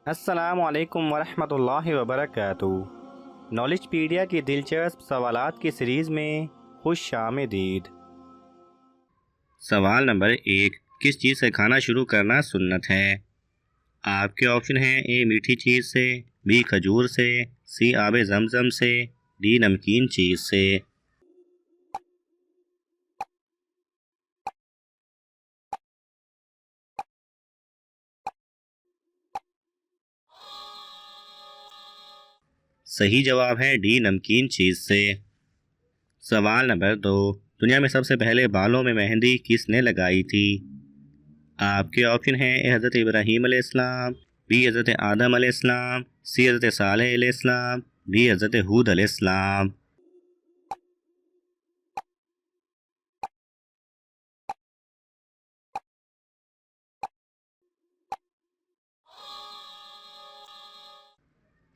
अस्सलाम वालेकुम वरहमतुल्लाहि वबरकातुहू। नॉलेजपीडिया की दिलचस्प सवालात की सीरीज़ में खुश आमदीद। सवाल नंबर 1, किस चीज़ से खाना शुरू करना सुन्नत है? आपके ऑप्शन हैं: ए मीठी चीज़ से, बी खजूर से, सी आब जमजम से, डी नमकीन चीज़ से। सही जवाब है डी नमकीन चीज़ से। सवाल नंबर 2, दुनिया में सबसे पहले बालों में मेहंदी किसने लगाई थी? आपके ऑप्शन हैं: ए हज़रत इब्राहीम अलैहिस्सलाम, बी हज़रत आदम अलैहिस्सलाम, सी हज़रत सालेह अलैहिस्सलाम, डी हज़रत हूद अलैहिस्सलाम।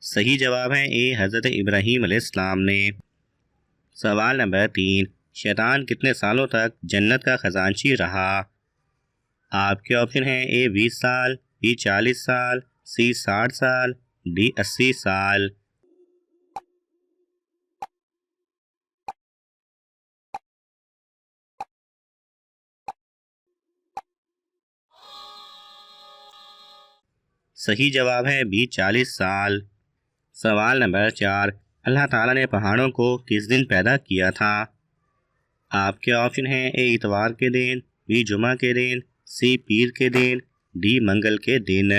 सही जवाब है ए हज़रत इब्राहीम अलैहिस्सलाम ने। सवाल नंबर 3, शैतान कितने सालों तक जन्नत का खजांची रहा? आपके ऑप्शन हैं: ए 20 साल, बी 40 साल, सी 60 साल, डी 80 साल। सही जवाब है बी 40 साल। सवाल नंबर 4, अल्लाह ताला ने पहाड़ों को किस दिन पैदा किया था? आपके ऑप्शन हैं: ए इतवार के दिन, बी जुमा के दिन, सी पीर के दिन, डी मंगल के दिन।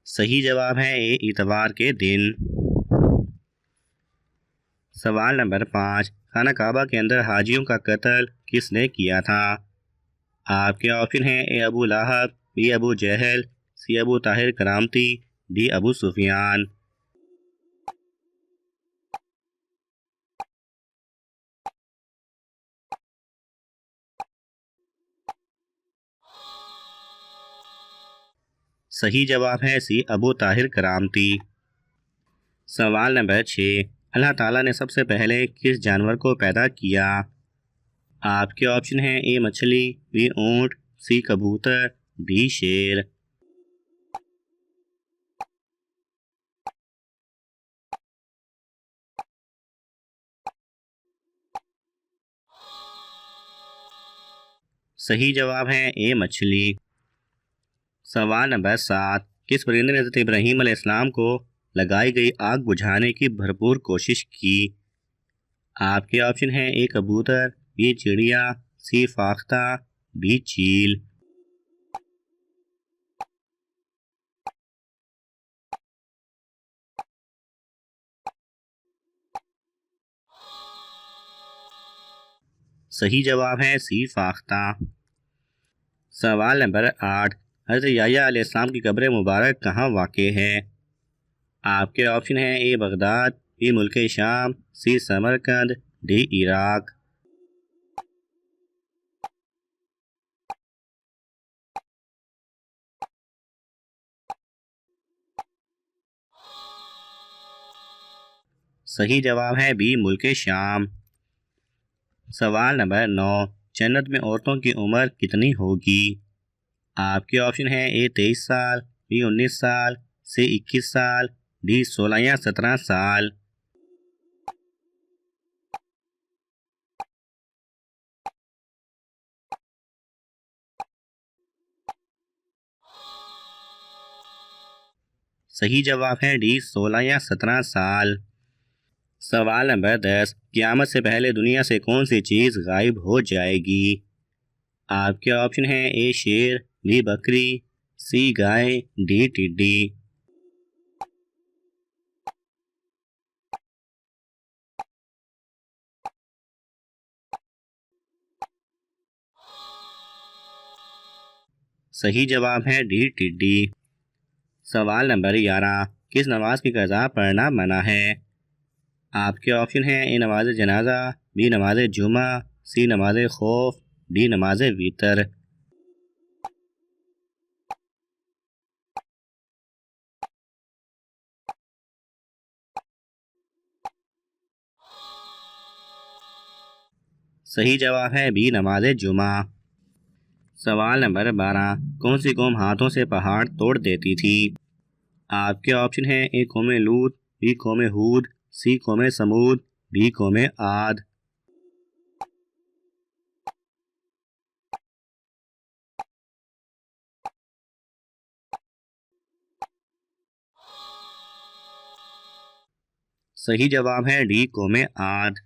सही जवाब है ए इतवार के दिन। सवाल नंबर 5, खाना काबा के अंदर हाजियों का कत्ल किसने किया था? आपके ऑप्शन हैं: ए अबू लहब, बी अबू जहल, सी अबू ताहिर करामती, डी अबू सुफियान। सही जवाब है सी अबू ताहिर करामती। सवाल नंबर 6, अल्लाह ताला ने सबसे पहले किस जानवर को पैदा किया? आपके ऑप्शन हैं: ए मछली, बी ऊंट, सी कबूतर, डी शेर। सही जवाब है ए मछली। सवाल नंबर 7, किस परिंदे ने हज़रत इब्राहीम अलैहिस्सलाम को लगाई गई आग बुझाने की भरपूर कोशिश की? आपके ऑप्शन हैं: ए कबूतर, बी चिड़िया, सी फाख्ता, डी चील। सही जवाब है सी फाख्ता। सवाल नंबर 8, हज़रत याह्या अलैहिस्सलाम की कब्र मुबारक कहाँ वाक़ है? आपके ऑप्शन हैं: ए बगदाद, बी मुल्क शाम, सी समरकंद, डी इराक। सही जवाब है बी मुल्क शाम। सवाल नंबर 9, जन्नत में औरतों की उम्र कितनी होगी? आपके ऑप्शन हैं: ए 23 साल, बी 19 साल, सी 21 साल, डी 16 या 17 साल। सही जवाब है डी 16 या 17 साल। सवाल नंबर 10, क़यामत से पहले दुनिया से कौन सी चीज़ गायब हो जाएगी? आपके ऑप्शन हैं: ए शेर, बी बकरी, सी गाय, डी टिड्डी। सही जवाब है डी टिड्डी। सवाल नंबर 11, किस नमाज की कज़ा पढ़ना मना है? आपके ऑप्शन हैं: ए नमाज जनाजा, बी नमाज जुमा, सी नमाज खौफ, डी नमाज वितर। सही जवाब है बी नमाज जुमा। सवाल नंबर 12, कौन सी कौम हाथों से पहाड़ तोड़ देती थी? आपके ऑप्शन हैं ए कौम लूत, बी कौम हूद, सी कौम समूद, डी कौम आद। सही जवाब है डी कौम आद।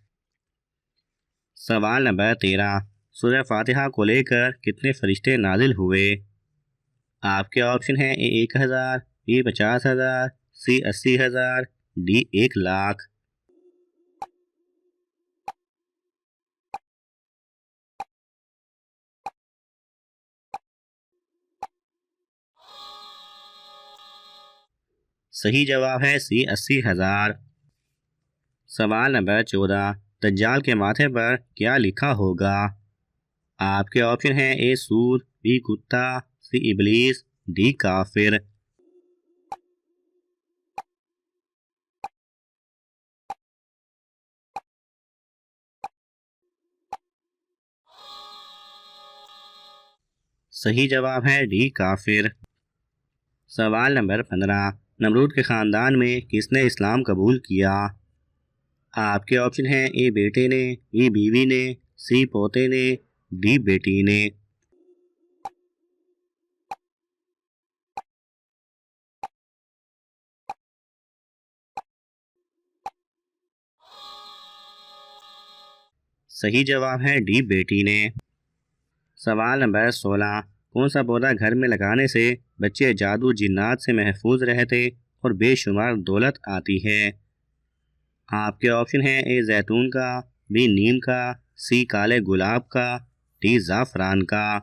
सवाल नंबर 13, सूरह फातिहा को लेकर कितने फरिश्ते नाजिल हुए? आपके ऑप्शन हैं ए 1000, बी 50,000, सी 80,000, डी 1,00,000। सही जवाब है सी 80,000। सवाल नंबर 14, दज्जाल के माथे पर क्या लिखा होगा? आपके ऑप्शन हैं ए सूर, बी कुत्ता, सी इबलीस, डी काफिर। सही जवाब है डी काफिर। सवाल नंबर 15, नमरूद के ख़ानदान में किसने इस्लाम कबूल किया? आपके ऑप्शन हैं ए बेटे ने, बी बीवी ने, सी पोते ने, डी बेटी ने। सही जवाब है डी बेटी ने। सवाल नंबर 16, कौन सा पौधा घर में लगाने से बच्चे जादू जिन्नात से महफूज रहते और बेशुमार दौलत आती है? आपके ऑप्शन हैं ए जैतून का, बी नीम का, सी काले गुलाब का, डी ज़ाफ़रान का।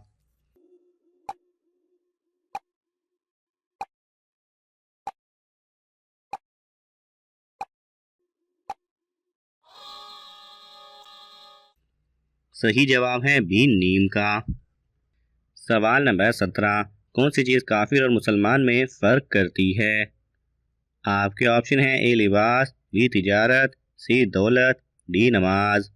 सही जवाब है बी नीम का। सवाल नंबर 17, कौन सी चीज़ काफिर और मुसलमान में फ़र्क करती है? आपके ऑप्शन हैं ए लिबास, बी तिजारत, सी दौलत, डी नमाज।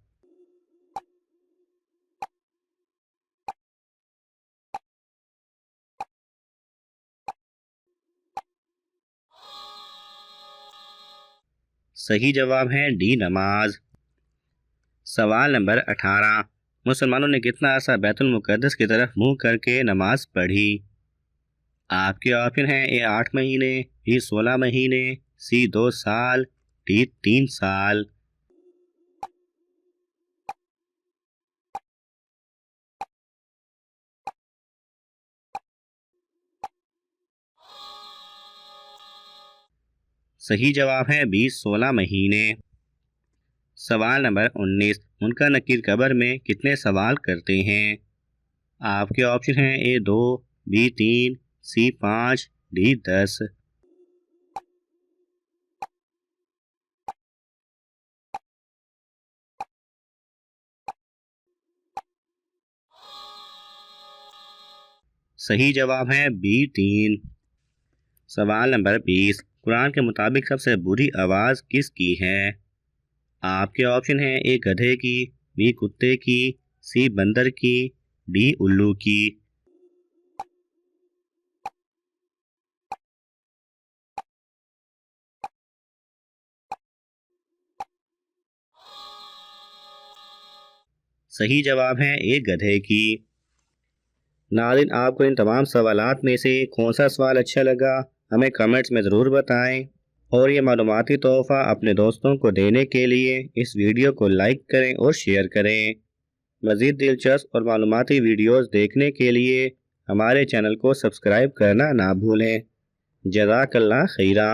सही जवाब है डी नमाज। सवाल नंबर 18, मुसलमानों ने कितना अरसा बैतुल मुक़द्दस की तरफ मुंह करके नमाज पढ़ी? आपके ऑप्शन हैं ए 8 महीने, बी 16 महीने, सी 2 साल, डी 3 साल। सही जवाब है बी 16 महीने। सवाल नंबर 19, मुनकर नकीर कब्र में कितने सवाल करते हैं? आपके ऑप्शन हैं ए 2, बी 3, सी 5, डी 10। सही जवाब है बी 3। सवाल नंबर 20, कुरान के मुताबिक सबसे बुरी आवाज़ किसकी है? आपके ऑप्शन हैं ए गधे की, बी कुत्ते की, सी बंदर की, डी उल्लू की। सही जवाब है ए गधे की। नाज़रीन, आपको इन तमाम सवालात में से कौन सा सवाल अच्छा लगा हमें कमेंट्स में ज़रूर बताएं, और ये मालूमाती तोहफ़ा अपने दोस्तों को देने के लिए इस वीडियो को लाइक करें और शेयर करें। मज़ीद दिलचस्प और मालूमाती वीडियोज़ देखने के लिए हमारे चैनल को सब्सक्राइब करना ना भूलें। जज़ाकल्लाह खैरा।